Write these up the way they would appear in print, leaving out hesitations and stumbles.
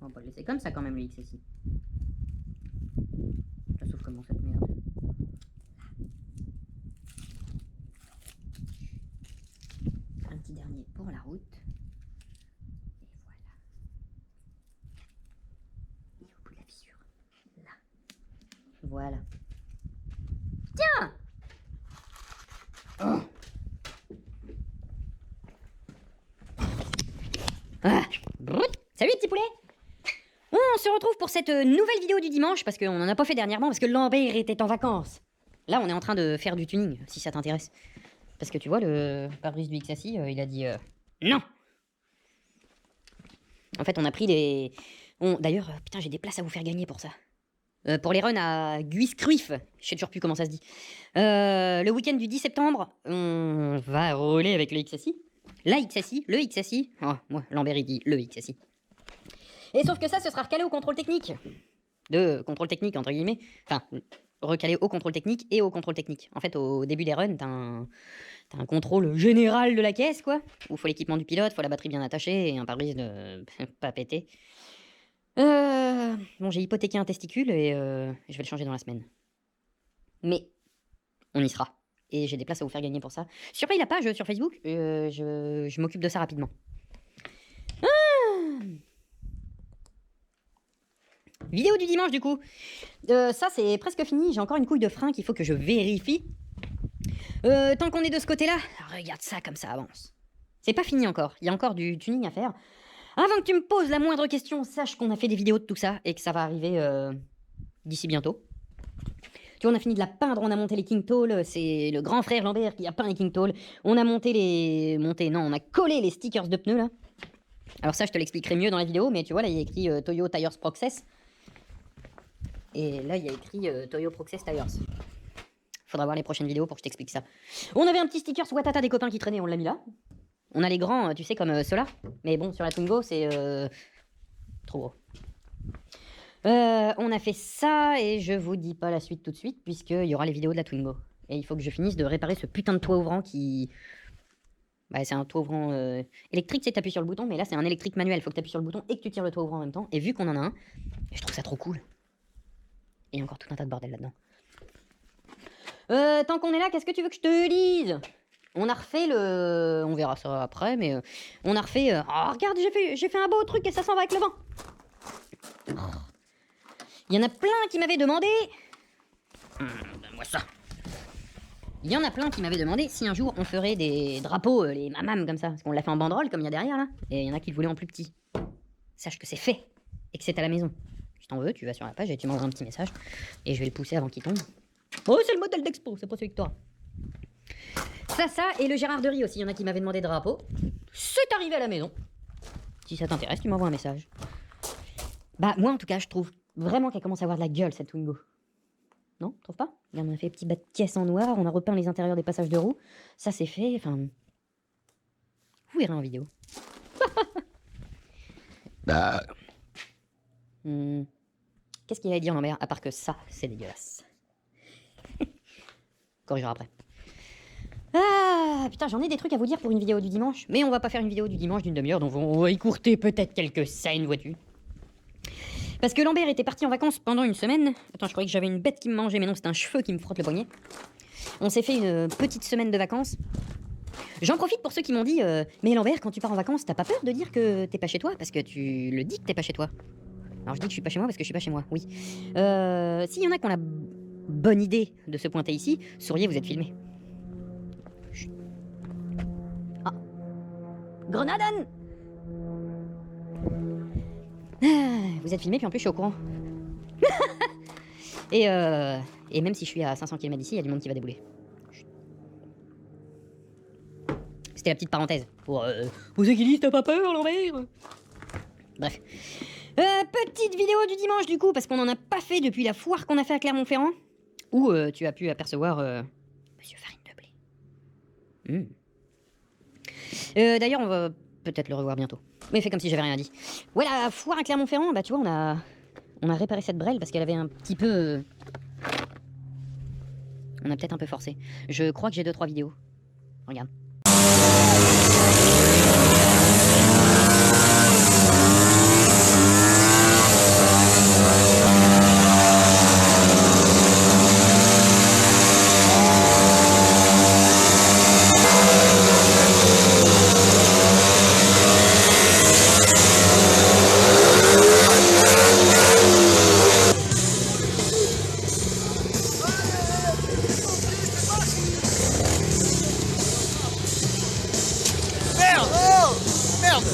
On va pas le laisser comme ça quand même, le XSI. Ça s'ouvre comment cette merde? Un petit dernier pour la route. Et voilà. Et au bout de la fissure. Là. Voilà. Tiens! Oh. Ah. Salut les petits poulets! On se retrouve pour cette nouvelle vidéo du dimanche, parce qu'on en a pas fait dernièrement, parce que Lambert était en vacances. Là, on est en train de faire du tuning, si ça t'intéresse. Parce que tu vois, le pare-brise du XSI, il a dit non! En fait, on a pris des... D'ailleurs, putain, j'ai des places à vous faire gagner pour ça. Pour les runs à Guiscruif, je sais toujours plus comment ça se dit. Le week-end du 10 septembre, on va rouler avec le XSI. La XSI, le XSI. Oh, moi, Lambert, il dit le XSI. Et sauf que ça, ce sera recalé au contrôle technique. De contrôle technique, entre guillemets. Enfin, recalé au contrôle technique et au contrôle technique. En fait, au début des runs, t'as un contrôle général de la caisse, quoi. Où il faut l'équipement du pilote, faut la batterie bien attachée et un pare-brise de pas péter. Bon, j'ai hypothéqué un testicule et je vais le changer dans la semaine. Mais on y sera. Et j'ai des places à vous faire gagner pour ça. Surveille la page sur Facebook, je m'occupe de ça rapidement. Vidéo du dimanche du coup. Ça c'est presque fini, j'ai encore une couille de frein qu'il faut que je vérifie. Tant qu'on est de ce côté-là, regarde ça comme ça avance. C'est pas fini encore, il y a encore du tuning à faire. Avant que tu me poses la moindre question, sache qu'on a fait des vidéos de tout ça et que ça va arriver d'ici bientôt. Tu vois, on a fini de la peindre, on a monté les King Tall, c'est le grand frère Lambert qui a peint les King Tall. On a monté les... on a collé les stickers de pneus là. Alors ça je te l'expliquerai mieux dans la vidéo, mais tu vois là il y a écrit Toyo Tires Process. Et là il y a écrit Toyo Process Tires. Faudra voir les prochaines vidéos pour que je t'explique ça. On avait un petit sticker Watata des copains qui traînait, on l'a mis là. On a les grands, tu sais, comme ceux-là. Mais bon, sur la Twingo, c'est trop gros. On a fait ça, et je vous dis pas la suite tout de suite, puisqu'il y aura les vidéos de la Twingo. Et il faut que je finisse de réparer ce putain de toit ouvrant qui... Bah, c'est un toit ouvrant électrique, c'est t'appuies sur le bouton, mais là c'est un électrique manuel. Il faut que t'appuies sur le bouton et que tu tires le toit ouvrant en même temps. Et vu qu'on en a un, je trouve ça trop cool. Et encore tout un tas de bordel là-dedans. Tant qu'on est là, qu'est-ce que tu veux que je te dise? On a refait le... On verra ça après, mais... on a refait... Oh, regarde, j'ai fait un beau truc et ça s'en va avec le vent. Il y en a plein qui m'avaient demandé... Donne-moi ça. Il y en a plein qui m'avaient demandé si un jour on ferait des drapeaux, les mamam comme ça. Parce qu'on l'a fait en banderole, comme il y a derrière, là. Et il y en a qui le voulaient en plus petit. Sache que c'est fait. Et que c'est à la maison. Si t'en veux, tu vas sur la page et tu m'envoies un petit message. Et je vais le pousser avant qu'il tombe. Oh, c'est le modèle d'expo, c'est pas celui que toi. Ça, et le Gérard de Riz aussi, il y en a qui m'avaient demandé drapeau. C'est arrivé à la maison. Si ça t'intéresse, tu m'envoies un message. Bah, moi en tout cas, je trouve vraiment qu'elle commence à avoir de la gueule, cette Twingo. Non, tu trouves pas? Regarde, on a fait petit bas de caisse en noir, on a repeint les intérieurs des passages de roues. Ça, c'est fait, enfin... Vous verrez en vidéo. Bah... Qu'est-ce qu'il allait dire, Lambert, à part que ça, c'est dégueulasse. Corrigera après. Ah, putain, j'en ai des trucs à vous dire pour une vidéo du dimanche. Mais on va pas faire une vidéo du dimanche d'une demi-heure, donc on va écourter peut-être quelques scènes, vois-tu. Parce que Lambert était parti en vacances pendant une semaine. Attends, je croyais que j'avais une bête qui me mangeait, mais non, c'est un cheveu qui me frotte le poignet. On s'est fait une petite semaine de vacances. J'en profite pour ceux qui m'ont dit mais Lambert, quand tu pars en vacances, t'as pas peur de dire que t'es pas chez toi? Parce que tu le dis que t'es pas chez toi. Alors je dis que je suis pas chez moi parce que je suis pas chez moi, oui. S'il y en a qui ont la bonne idée de se pointer ici, souriez, vous êtes filmés. Ah. Grenadan! Vous êtes filmé, puis en plus je suis au courant. et même si je suis à 500 km d'ici, il y a du monde qui va débouler. C'était la petite parenthèse. Pour vous qui t'as pas peur, Lambert? Bref. Petite vidéo du dimanche du coup, parce qu'on en a pas fait depuis la foire qu'on a fait à Clermont-Ferrand. Où tu as pu apercevoir Monsieur Farine de Blé. D'ailleurs, on va peut-être le revoir bientôt. Mais fais comme si j'avais rien dit. Ouais, la foire à Clermont-Ferrand, bah tu vois, on a réparé cette brêle parce qu'elle avait un petit peu... On a peut-être un peu forcé. Je crois que j'ai 2-3 vidéos. Regarde. merde!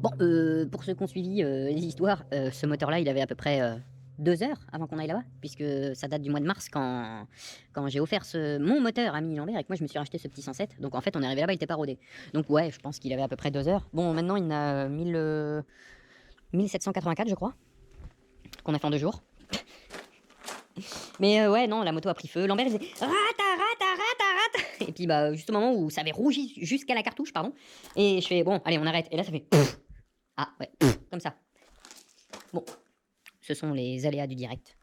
Bon, pour ceux qui ont suivi les histoires, ce moteur-là, il avait à peu près 2 heures avant qu'on aille là-bas, puisque ça date du mois de mars quand j'ai offert mon moteur à Mini Lambert et que moi je me suis racheté ce petit 107. Donc en fait, on est arrivé là-bas, il était pas rodé. Donc ouais, je pense qu'il avait à peu près 2 heures. Bon, maintenant il en a 1784, je crois, qu'on a fait en 2 jours. Mais ouais, non, la moto a pris feu. Lambert il faisait rata, rata, rata, rata. Et puis bah, juste au moment où ça avait rougi jusqu'à la cartouche, pardon. Et je fais bon, allez, on arrête. Et là, ça fait pff. Ah ouais, pff, comme ça. Bon, ce sont les aléas du direct.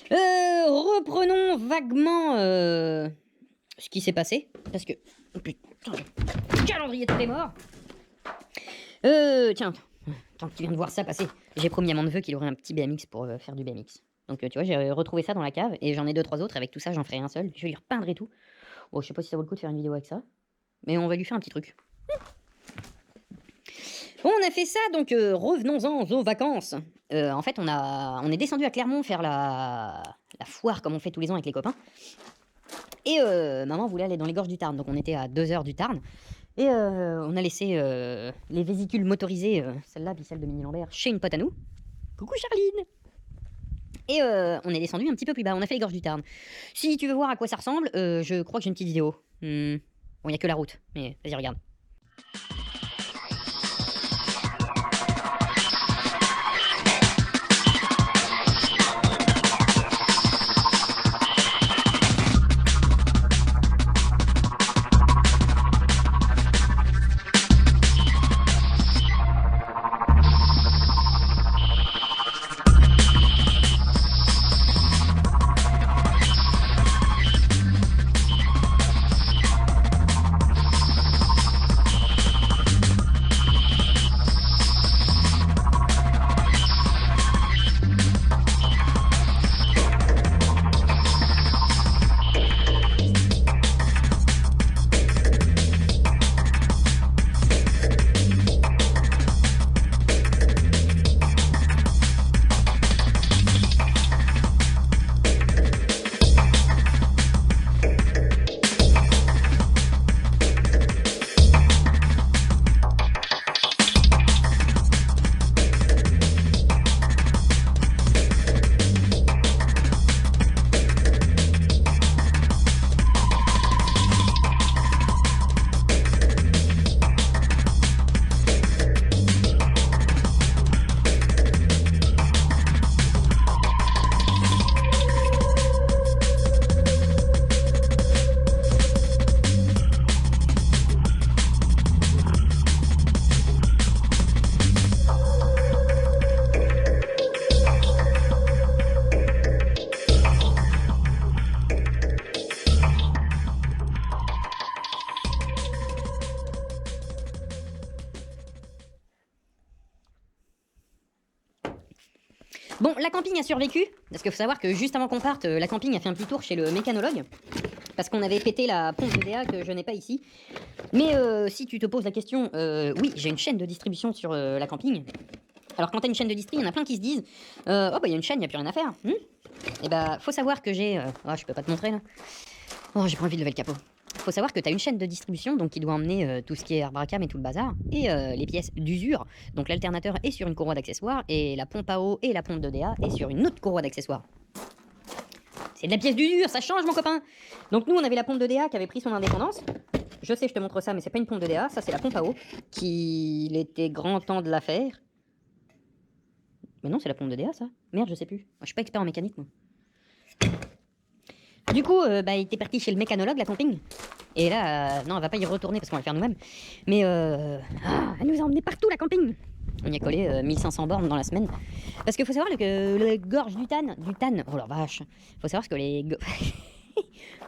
Reprenons vaguement ce qui s'est passé. Parce que. Oh putain, le calendrier de tous les morts. Tiens, tant que tu viens de voir ça passer, j'ai promis à mon neveu qu'il aurait un petit BMX pour faire du BMX. Donc tu vois, j'ai retrouvé ça dans la cave et j'en ai 2-3 autres. Avec tout ça, j'en ferai un seul. Je vais lui repeindre et tout. Bon, je sais pas si ça vaut le coup de faire une vidéo avec ça. Mais on va lui faire un petit truc. Bon, on a fait ça, donc revenons-en aux vacances. En fait, on est descendu à Clermont faire la foire comme on fait tous les ans avec les copains. Et maman voulait aller dans les gorges du Tarn, donc on était à 2 heures du Tarn. Et on a laissé les véhicules motorisés, celle-là puis celle de Mini Lambert, chez une pote à nous. Coucou Charline! Et on est descendu un petit peu plus bas, on a fait les gorges du Tarn. Si tu veux voir à quoi ça ressemble, je crois que j'ai une petite vidéo. Bon, il n'y a que la route, mais vas-y, regarde. Bon, la camping a survécu, parce qu'il faut savoir que juste avant qu'on parte, la camping a fait un petit tour chez le mécanologue, parce qu'on avait pété la pompe DA que je n'ai pas ici. Mais si tu te poses la question, oui, j'ai une chaîne de distribution sur la camping. Alors quand t'as une chaîne de distri, il y en a plein qui se disent oh bah il y a une chaîne, il n'y a plus rien à faire. Et bah faut savoir que j'ai... oh, je peux pas te montrer là. Oh, j'ai pas envie de lever le capot. Faut savoir que tu as une chaîne de distribution donc qui doit emmener tout ce qui est Arbracam et tout le bazar et les pièces d'usure. Donc l'alternateur est sur une courroie d'accessoires et la pompe à eau et la pompe de DA est sur une autre courroie d'accessoires. C'est de la pièce d'usure, ça change mon copain. Donc nous on avait la pompe de DA qui avait pris son indépendance. Je sais, je te montre ça, mais c'est pas une pompe de DA, ça c'est la pompe à eau qu'il était grand temps de la faire. Mais non, c'est la pompe de DA ça. Merde, je sais plus. Moi, je suis pas expert en mécanique moi. Du coup, bah, il était parti chez le mécanologue, la camping. Et là, non, on va pas y retourner parce qu'on va le faire nous-mêmes. Mais elle nous a emmenés partout, la camping. On y a collé 1500 bornes dans la semaine. Parce qu'il faut savoir que les gorges du Tarn, oh la vache, faut savoir que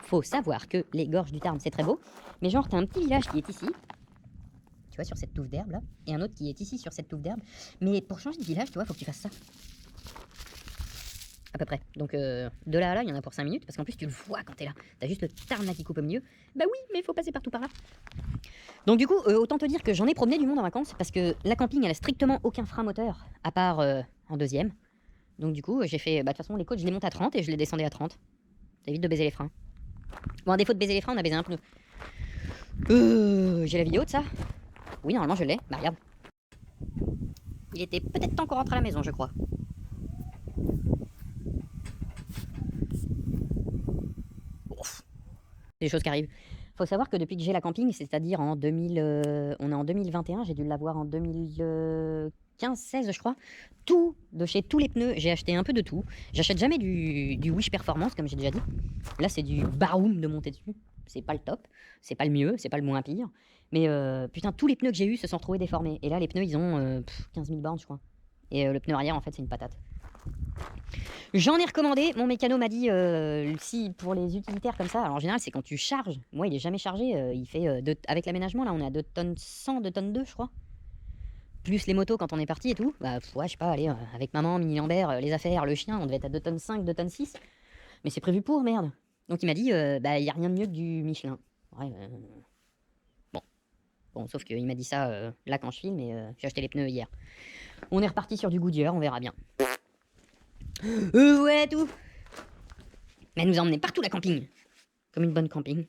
faut savoir que les gorges du Tarn, c'est très beau. Mais genre, t'as un petit village qui est ici. Tu vois, sur cette touffe d'herbe là. Et un autre qui est ici sur cette touffe d'herbe. Mais pour changer de village, tu vois, faut que tu fasses ça. À peu près. Donc de là à là, il y en a pour 5 minutes, parce qu'en plus tu le vois quand t'es là. T'as juste le Tarn là qui coupe au milieu. Bah oui, mais il faut passer partout par là. Donc du coup, autant te dire que j'en ai promené du monde en vacances, parce que la camping, elle a strictement aucun frein moteur, à part en deuxième. Donc du coup, j'ai fait, bah de toute façon les côtes je les monte à 30 et je les descendais à 30. Ça évite de baiser les freins. Bon, à défaut de baiser les freins, on a baisé un pneu. J'ai la vidéo de ça? Oui, normalement je l'ai. Bah regarde. Il était peut-être temps qu'on rentre à la maison, je crois. Ouf. C'est des choses qui arrivent. Faut savoir que depuis que j'ai la camping, c'est-à-dire en 2000, on est en 2021, j'ai dû l'avoir en 2015-16 je crois. Tout, de chez tous les pneus, j'ai acheté un peu de tout. J'achète jamais du Wish Performance comme j'ai déjà dit. Là c'est du baroum de monter dessus. C'est pas le top, c'est pas le mieux, c'est pas le moins pire. Mais putain, tous les pneus que j'ai eu se sont retrouvés déformés. Et là les pneus ils ont 15 000 bornes je crois. Et le pneu arrière en fait c'est une patate. J'en ai recommandé, mon mécano m'a dit si pour les utilitaires comme ça, alors en général c'est quand tu charges, moi il est jamais chargé, il fait avec l'aménagement là on est à 2 tonnes 100, 2 tonnes 2 je crois. Plus les motos quand on est parti et tout, bah ouais je sais pas, allez, avec maman, Mini Lambert, les affaires, le chien, on devait être à 2 tonnes 5, 2 tonnes 6. Mais c'est prévu pour, merde. Donc il m'a dit, bah il y a rien de mieux que du Michelin. Ouais, bon, sauf qu'il m'a dit ça là quand je filme et j'ai acheté les pneus hier. On est reparti sur du Goodyear, on verra bien. Ouais, tout. Mais elle nous a emmené partout la camping. Comme une bonne camping.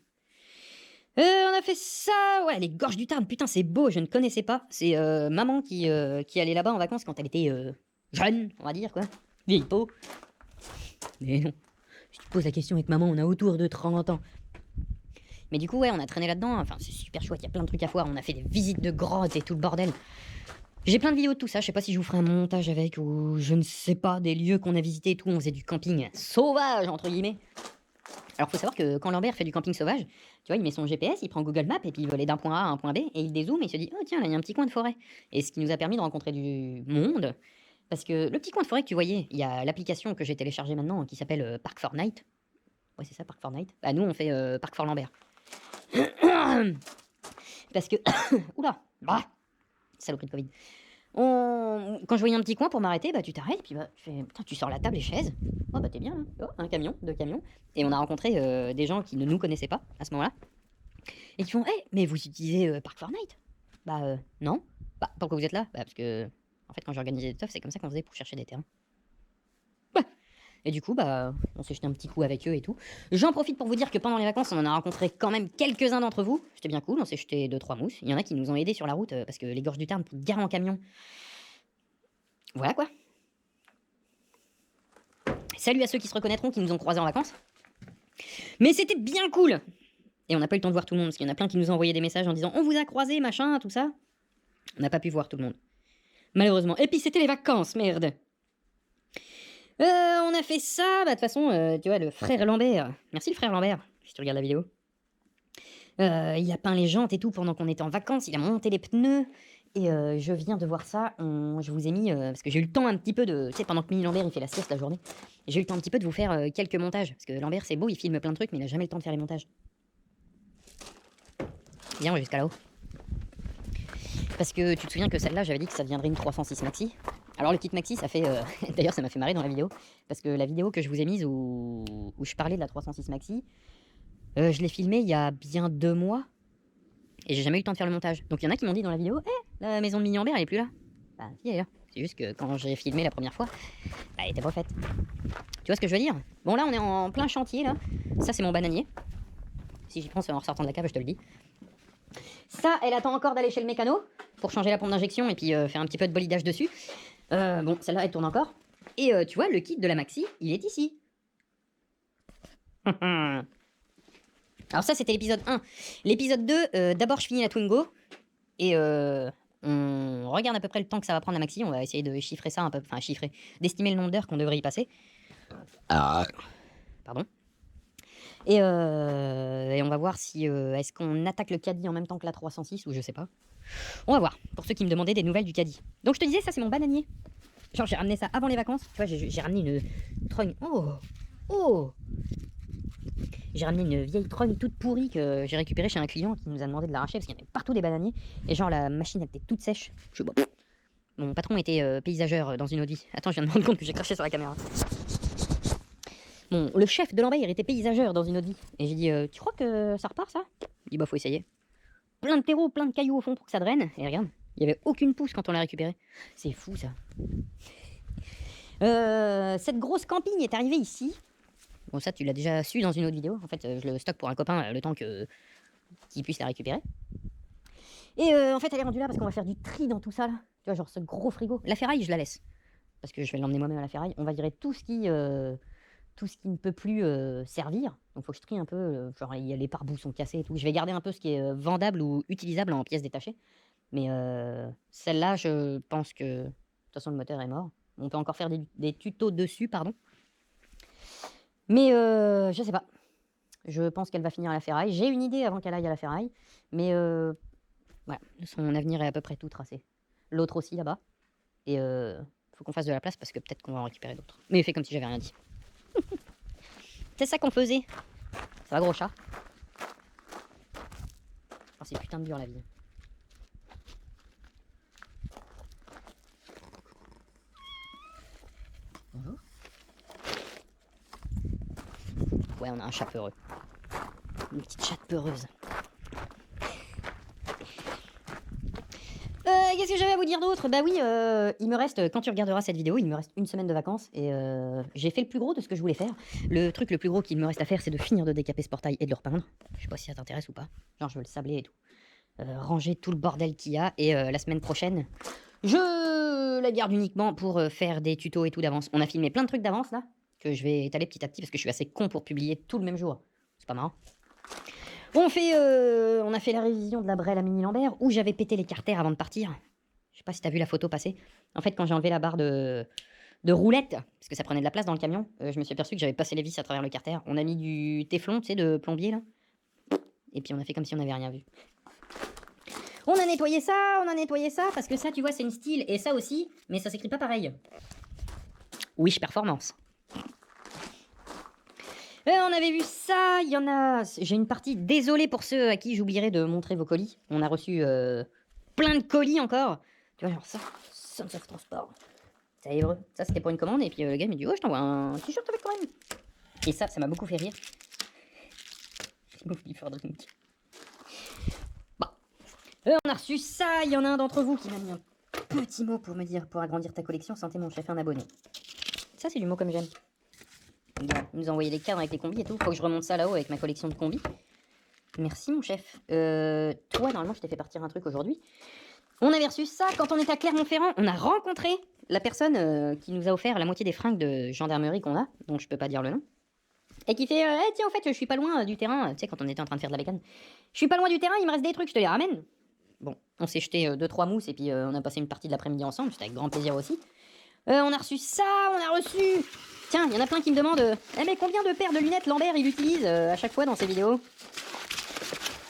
On a fait ça, ouais, les gorges du Tarn, putain, c'est beau, je ne connaissais pas. C'est maman qui allait là-bas en vacances quand elle était jeune, on va dire, quoi. Vieille peau. Mais non, si tu te poses la question avec maman, on a autour de 30 ans. Mais du coup, ouais, on a traîné là-dedans, enfin, c'est super chouette, il y a plein de trucs à voir, on a fait des visites de grottes et tout le bordel. J'ai plein de vidéos de tout ça, je sais pas si je vous ferai un montage avec, ou je ne sais pas, des lieux qu'on a visités et tout, on faisait du camping sauvage, entre guillemets. Alors faut savoir que quand Lambert fait du camping sauvage, tu vois, il met son GPS, il prend Google Maps et puis il veut aller d'un point A à un point B et il dézoome et il se dit oh tiens là il y a un petit coin de forêt. Et ce qui nous a permis de rencontrer du monde, parce que le petit coin de forêt que tu voyais, il y a l'application que j'ai téléchargée maintenant qui s'appelle Park Fortnite. Ouais c'est ça Park Fortnite. Bah nous on fait Park for Lambert. Parce que oula, bah, saloperie de Covid. Quand je voyais un petit coin pour m'arrêter, bah tu t'arrêtes, puis bah, tu fais, putain, tu sors la table, les chaises. Oh bah t'es bien là. Oh, un camion, 2 camions. Et on a rencontré des gens qui ne nous connaissaient pas à ce moment-là. Et qui font, hey, mais vous utilisez Park Fortnite? Bah non. Bah pourquoi vous êtes là? Bah parce que, en fait, quand j'organisais des stuff, c'est comme ça qu'on faisait pour chercher des terrains. Bah. Et du coup, bah, on s'est jeté un petit coup avec eux et tout. J'en profite pour vous dire que pendant les vacances, on en a rencontré quand même quelques-uns d'entre vous. C'était bien cool, on s'est jeté 2-3 mousses. Il y en a qui nous ont aidés sur la route parce que les gorges du Tarn, pour te garer en camion. Voilà quoi. Salut à ceux qui se reconnaîtront, qui nous ont croisés en vacances. Mais c'était bien cool. Et on n'a pas eu le temps de voir tout le monde, parce qu'il y en a plein qui nous ont envoyé des messages en disant on vous a croisé, machin, tout ça. On n'a pas pu voir tout le monde. Malheureusement. Et puis c'était les vacances, merde. On a fait ça, bah de toute façon, tu vois, le frère Lambert. Merci le frère Lambert, si tu regardes la vidéo. Il a peint les jantes et tout pendant qu'on était en vacances, il a monté les pneus. Et je viens de voir ça, je vous ai mis, parce que j'ai eu le temps un petit peu de... Tu sais, pendant que Mini Lambert il fait la sieste la journée, j'ai eu le temps un petit peu de vous faire quelques montages. Parce que Lambert c'est beau, il filme plein de trucs, mais il a jamais le temps de faire les montages. Viens, jusqu'à là-haut. Parce que tu te souviens que celle-là, j'avais dit que ça deviendrait une 306 Maxi. Alors le kit Maxi, ça fait... D'ailleurs, ça m'a fait marrer dans la vidéo. Parce que la vidéo que je vous ai mise où je parlais de la 306 Maxi, je l'ai filmée il y a bien 2 mois. Et j'ai jamais eu le temps de faire le montage. Donc il y en a qui m'ont dit dans la vidéo, la maison de Mini Lambert, elle est plus là. Bah si, elle est là. C'est juste que quand j'ai filmé la première fois, bah, elle était pas faite. Tu vois ce que je veux dire? Bon là, on est en plein chantier, là. Ça, c'est mon bananier. Si j'y pense en ressortant de la cave, je te le dis. Ça, elle attend encore d'aller chez le mécano pour changer la pompe d'injection et puis faire un petit peu de bolidage dessus. Bon, celle-là, elle tourne encore. Et tu vois, le kit de la Maxi, il est ici. Alors ça, c'était l'épisode 1. L'épisode 2, d'abord, je finis la Twingo. Et on regarde à peu près le temps que ça va prendre la Maxi. On va essayer de chiffrer ça un peu. Enfin, d'estimer le nombre d'heures qu'on devrait y passer. Pardon. Et on va voir si... est-ce qu'on attaque le caddie en même temps que la 306 ou je sais pas. On va voir, pour ceux qui me demandaient des nouvelles du caddie. Donc je te disais, ça c'est mon bananier. Genre j'ai ramené ça avant les vacances. Tu vois, j'ai ramené une trogne. Oh. J'ai ramené une vieille trogne toute pourrie que j'ai récupérée chez un client qui nous a demandé de l'arracher parce qu'il y avait partout des bananiers. Et genre la machine elle était toute sèche. Je sais pas. Mon patron était paysageur dans une Audi. Attends, je viens de me rendre compte que j'ai craché sur la caméra. Bon, le chef de Lambert était paysageur dans une Audi. Et j'ai dit, tu crois que ça repart ça? Il dit, bah faut essayer. Plein de terreau, plein de cailloux au fond pour que ça draine. Et regarde, il n'y avait aucune pousse quand on l'a récupéré. C'est fou ça. Cette grosse camping est arrivée ici. Bon, ça, tu l'as déjà su dans une autre vidéo. En fait, je le stocke pour un copain le temps qu'il puisse la récupérer. Et en fait, elle est rendue là parce qu'on va faire du tri dans tout ça, là. Tu vois, genre ce gros frigo. La ferraille, je la laisse. Parce que je vais l'emmener moi-même à la ferraille. On va virer tout ce qui ne peut plus servir. Donc, il faut que je trie un peu. Genre, il y a les pare-boues sont cassés et tout. Je vais garder un peu ce qui est vendable ou utilisable en pièces détachées. Mais celle-là, je pense que... De toute façon, le moteur est mort. On peut encore faire des tutos dessus, pardon. Mais je sais pas. Je pense qu'elle va finir à la ferraille. J'ai une idée avant qu'elle aille à la ferraille. Mais voilà, son avenir est à peu près tout tracé. L'autre aussi là-bas. Et faut qu'on fasse de la place parce que peut-être qu'on va en récupérer d'autres. Mais fais comme si j'avais rien dit. C'est ça qu'on faisait. Ça va, gros chat? Oh, c'est putain de dur la vie. Bonjour. Ouais, on a un chat peureux. Une petite chatte peureuse. Qu'est-ce que j'avais à vous dire d'autre? Bah oui, il me reste, quand tu regarderas cette vidéo, il me reste une semaine de vacances et j'ai fait le plus gros de ce que je voulais faire. Le truc le plus gros qu'il me reste à faire, c'est de finir de décaper ce portail et de le repeindre. Je sais pas si ça t'intéresse ou pas. Genre, je veux le sabler et tout. Ranger tout le bordel qu'il y a et la semaine prochaine, je la garde uniquement pour faire des tutos et tout d'avance. On a filmé plein de trucs d'avance là, que je vais étaler petit à petit parce que je suis assez con pour publier tout le même jour. C'est pas marrant. On a fait la révision de la Brel à Mini Lambert où j'avais pété les carters avant de partir. Je sais pas si t'as vu la photo passer. En fait, quand j'ai enlevé la barre de roulette, parce que ça prenait de la place dans le camion, je me suis aperçu que j'avais passé les vis à travers le carter. On a mis du téflon, tu sais, de plombier là. Et puis on a fait comme si on n'avait rien vu. On a nettoyé ça, parce que ça, tu vois, c'est une style, et ça aussi, mais ça s'écrit pas pareil. Wish Performance. On avait vu ça, il y en a... J'ai une partie, désolé pour ceux à qui j'oublierai de montrer vos colis. On a reçu plein de colis encore. Tu vois, genre ça, Sons of Transport. C'est hébreu. Ça, c'était pour une commande, et puis le gars m'a dit, oh, je t'envoie un t-shirt avec quand même. Et ça m'a beaucoup fait rire. On a reçu ça, il y en a un d'entre vous qui m'a mis un petit mot pour me dire, pour agrandir ta collection, santé mon chef, un abonné. Ça, c'est du mot comme j'aime. Il nous a envoyé des cadres avec les combis et tout. Faut que je remonte ça là-haut avec ma collection de combis. Merci mon chef. Toi, normalement, je t'ai fait partir un truc aujourd'hui. On avait reçu ça quand on était à Clermont-Ferrand. On a rencontré la personne qui nous a offert la moitié des fringues de gendarmerie qu'on a, dont je peux pas dire le nom. Et qui fait, tiens, en fait, je suis pas loin du terrain. Tu sais, quand on était en train de faire de la bécane. Je suis pas loin du terrain, il me reste des trucs, je te les ramène. Bon, on s'est jeté 2-3 mousses et puis on a passé une partie de l'après-midi ensemble, c'était avec grand plaisir aussi. On a reçu ça, on a reçu... Tiens, il y en a plein qui me demandent mais combien de paires de lunettes Lambert il utilise à chaque fois dans ses vidéos?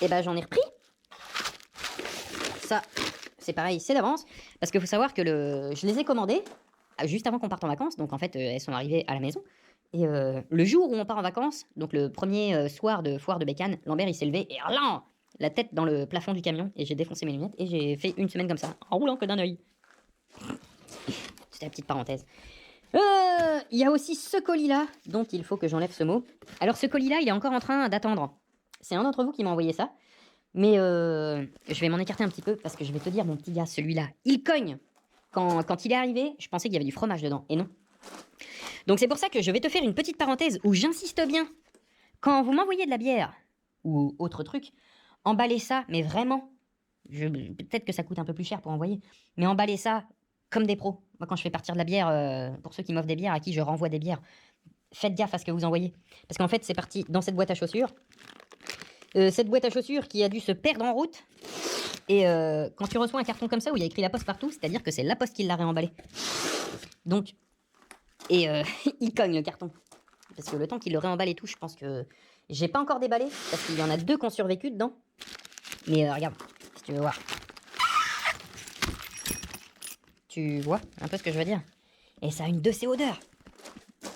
Et bah j'en ai repris. Ça, c'est pareil, c'est d'avance. Parce qu'il faut savoir que je les ai commandées juste avant qu'on parte en vacances, donc en fait elles sont arrivées à la maison. Et le jour où on part en vacances, donc le premier soir de foire de Bécane, Lambert il s'est levé et là, la tête dans le plafond du camion et j'ai défoncé mes lunettes et j'ai fait une semaine comme ça, en roulant que d'un œil. C'était la petite parenthèse. Il y a aussi ce colis-là, dont il faut que j'enlève ce mot. Alors ce colis-là, il est encore en train d'attendre. C'est un d'entre vous qui m'a envoyé ça. Mais je vais m'en écarter un petit peu parce que je vais te dire, mon petit gars, celui-là, il cogne. Quand il est arrivé, je pensais qu'il y avait du fromage dedans, et non. Donc c'est pour ça que je vais te faire une petite parenthèse où j'insiste bien. Quand vous m'envoyez de la bière, ou autre truc, emballez ça, mais vraiment. Peut-être que ça coûte un peu plus cher pour envoyer, mais emballez ça comme des pros. Moi, quand je fais partir de la bière, pour ceux qui m'offrent des bières, à qui je renvoie des bières, faites gaffe à ce que vous envoyez. Parce qu'en fait, c'est parti dans cette boîte à chaussures. Cette boîte à chaussures qui a dû se perdre en route. Et quand tu reçois un carton comme ça où il y a écrit la poste partout, c'est-à-dire que c'est la poste qui l'a réemballé. Donc, et il cogne le carton. Parce que le temps qu'il le réemballe et tout, je pense que j'ai pas encore déballé, parce qu'il y en a 2 qui ont survécu dedans. Mais regarde, si tu veux voir. Tu vois un peu ce que je veux dire? Et ça a une de ces odeurs.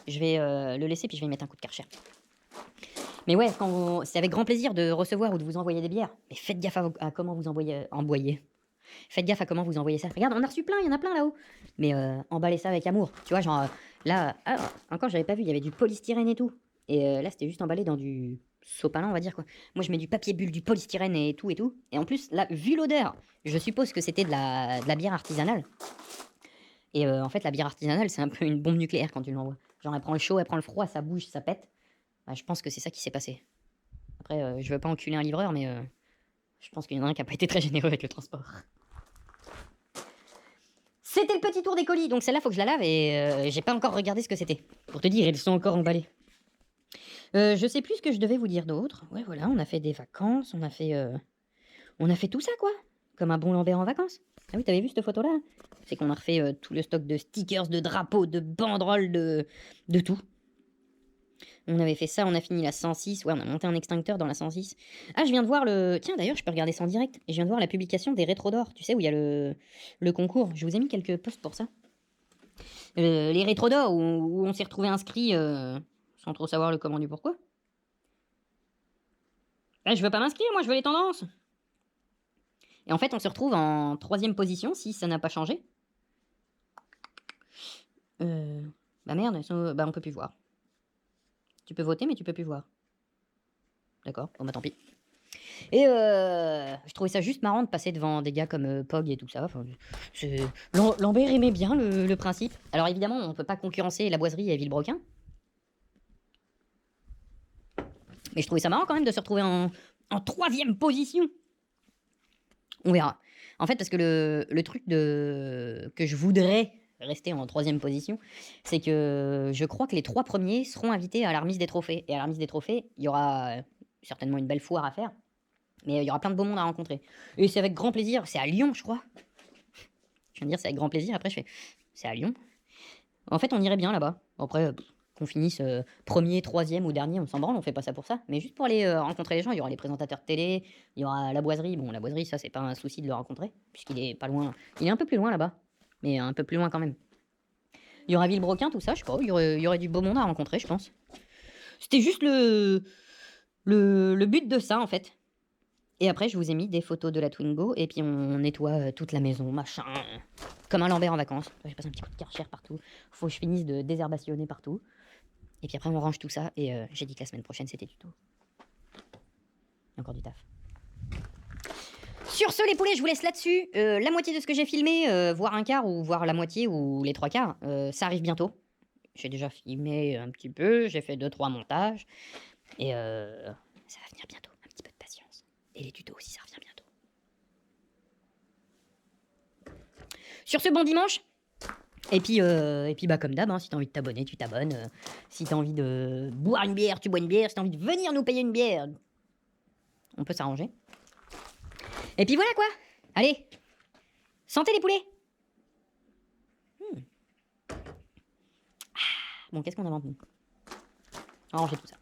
Je vais le laisser, puis je vais y mettre un coup de Karcher. Mais ouais, c'est avec grand plaisir de recevoir ou de vous envoyer des bières. Mais faites gaffe à comment vous envoyez. Faites gaffe à comment vous envoyez ça. Regarde, on a reçu plein, il y en a plein là-haut. Mais emballez ça avec amour. Tu vois, genre là, encore j'avais pas vu, il y avait du polystyrène et tout. Et là, c'était juste emballé dans du sopalin, on va dire quoi. Moi, je mets du papier bulle, du polystyrène et tout et tout. Et en plus, là, vu l'odeur, je suppose que c'était de la bière artisanale. Et en fait, la bière artisanale, c'est un peu une bombe nucléaire quand tu l'envoies. Genre, elle prend le chaud, elle prend le froid, ça bouge, ça pète. Bah, je pense que c'est ça qui s'est passé. Après, je veux pas enculer un livreur, mais je pense qu'il y en a un qui a pas été très généreux avec le transport. C'était le petit tour des colis, donc celle-là, faut que je la lave et j'ai pas encore regardé ce que c'était. Pour te dire, ils sont encore emballés. Je sais plus ce que je devais vous dire d'autre. Ouais, voilà, on a fait des vacances, on a fait tout ça, quoi. Comme un bon Lambert en vacances. Ah oui, t'avais vu cette photo-là? C'est qu'on a refait tout le stock de stickers, de drapeaux, de banderoles, de tout. On avait fait ça, on a fini la 106. Ouais, on a monté un extincteur dans la 106. Ah, je viens de voir le... Tiens, d'ailleurs, je peux regarder ça en direct. Et je viens de voir la publication des rétros d'or. Tu sais, où il y a le concours. Je vous ai mis quelques posts pour ça. Les rétros d'or, où on s'est retrouvé inscrit sans trop savoir le comment du pourquoi. Ah, je veux pas m'inscrire, moi, je veux les tendances. Et en fait, on se retrouve en 3ème position, si ça n'a pas changé. Bah merde, bah on peut plus voir. Tu peux voter, mais tu peux plus voir. D'accord, bon bah tant pis. Et je trouvais ça juste marrant de passer devant des gars comme Pog et tout ça. Enfin, Lambert aimait bien le principe. Alors évidemment, on peut pas concurrencer la boiserie et Villebrequin. Mais je trouvais ça marrant quand même de se retrouver en 3ème position. On verra. En fait, parce que le truc que je voudrais rester en 3ème position, c'est que je crois que les 3 premiers seront invités à la remise des trophées. Et à la remise des trophées, il y aura certainement une belle foire à faire. Mais il y aura plein de beau monde à rencontrer. Et c'est avec grand plaisir. C'est à Lyon, je crois. Je viens de dire c'est avec grand plaisir. Après, je fais c'est à Lyon. En fait, on irait bien là-bas. Après, qu'on finisse 1er, 3ème ou dernier, on s'en branle, on fait pas ça pour ça. Mais juste pour aller rencontrer les gens, il y aura les présentateurs de télé, il y aura la boiserie. Bon, la boiserie, ça, c'est pas un souci de le rencontrer, puisqu'il est pas loin. Il est un peu plus loin là-bas, mais un peu plus loin quand même. Il y aura Villebrequin, tout ça, je sais pas. Il y aurait du beau monde à rencontrer, je pense. C'était juste le but de ça, en fait. Et après, je vous ai mis des photos de la Twingo, et puis on nettoie toute la maison, machin. Comme un Lambert en vacances. J'ai passé un petit coup de Karcher partout. Faut que je finisse de désherbationner partout. Et puis après, on range tout ça, et j'ai dit que la semaine prochaine, c'était tuto. Il y a encore du taf. Sur ce, les poulets, je vous laisse là-dessus. La moitié de ce que j'ai filmé, voire un quart, ou voire la moitié, ou les 3/4, ça arrive bientôt. J'ai déjà filmé un petit peu, j'ai fait 2-3 montages. Et ça va venir bientôt, un petit peu de patience. Et les tutos aussi, ça revient bientôt. Sur ce, bon dimanche. Et puis bah comme d'hab, hein, si t'as envie de t'abonner, tu t'abonnes. Si t'as envie de boire une bière, tu bois une bière. Si t'as envie de venir nous payer une bière, on peut s'arranger. Et puis voilà quoi. Allez, santé les poulets. Bon, qu'est-ce qu'on invente nous? On va ranger tout ça.